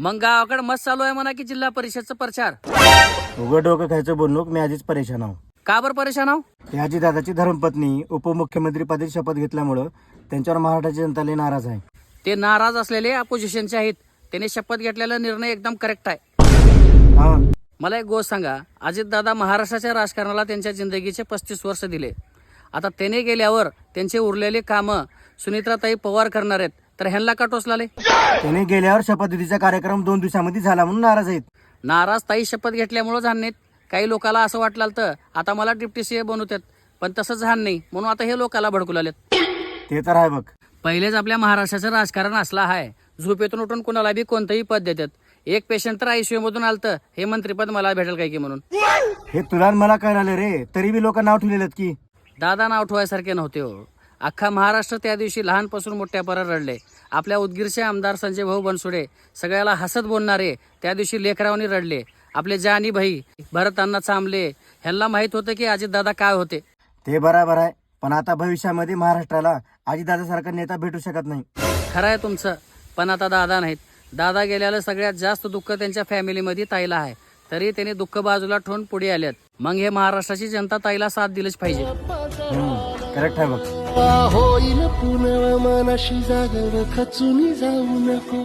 मग गावाकडे मस्त चालू आहे म्हणा की जिल्हा परिषदचा प्रचार. उघड डोकं खायचं बोल नको, मी आधीच परेशान आहो. का बरं परेशान आहो? याची दादाची धर्मपत्नी उपमुख्यमंत्री पदी शपथ घेतल्यामुळं त्यांच्यावर महाराष्ट्राची जनता लई नाराज आहे. ते नाराज असलेले अपोजिशनचे आहेत. त्याने शपथ घेतलेला निर्णय एकदम करेक्ट आहे. हा, मला एक गोष्ट सांगा, अजितदादा महाराष्ट्राच्या राजकारणाला त्यांच्या जिंदगीचे 35 वर्ष दिले. आता त्याने गेल्यावर त्यांचे उरलेले कामं सुनीत्राताई पवार करणार आहेत, तर ह्यांना का टोचलाले? त्याने गेल्यावर शपथविधीचा कार्यक्रम 2 दिवसामध्ये झाला म्हणून नाराज आहेत. नाराज ताई शपथ घेतल्यामुळे झाले नाहीत. काही लोकांना असं वाटलं तर आता मला डिप्टी सीए बनवतात, पण तसं झालं नाही म्हणून आता हे लोकांना भडकू लागलेत. ते तर आहे बघ. पहिलेच आपल्या महाराष्ट्राचं राजकारण असलं आहे, झोपेतून उठून कोणाला बी कोणतंही पद देतात. एक पेशंट तर आयसीयू मधून आलतं, हे मंत्रीपद मला भेटेल काय की म्हणून. हे तुला आणि मला कळालं रे, तरी बी लोक नाव ठेवलेलं की. दादा नाव ठेवायसारखे नव्हते हो. अख्खा महाराष्ट्र त्या दिवशी लहानपासून मोठ्यापर्यंत रडले. आपल्या उदगीरचे आमदार संजय भाऊ बनसोडे सगळ्याला हसत बोलणारे त्या दिवशी लेकरावनी रडले. आपले जानी भाई भरतांना चांबले. ह्यांना माहित होतं की अजितदादा काय होते. ते बरोबर आहे, पण आता भविष्यामध्ये महाराष्ट्राला अजितदादासारखा नेता भेटू शकत नाही. खरं आहे तुमचं, पण आता दादा नाहीत. दादा गेल्याला सगळ्यात जास्त दुःख त्यांच्या फॅमिलीमध्ये ताईला आहे. तरी त्यांनी दुःख बाजूला ठेवून पुढे आलेत. मग हे महाराष्ट्राची जनता ताईला साथ दिलीच पाहिजे. करेक्ट आहे बघ. होईल पुनर्वमनाशी जागर खचून जाऊ नको.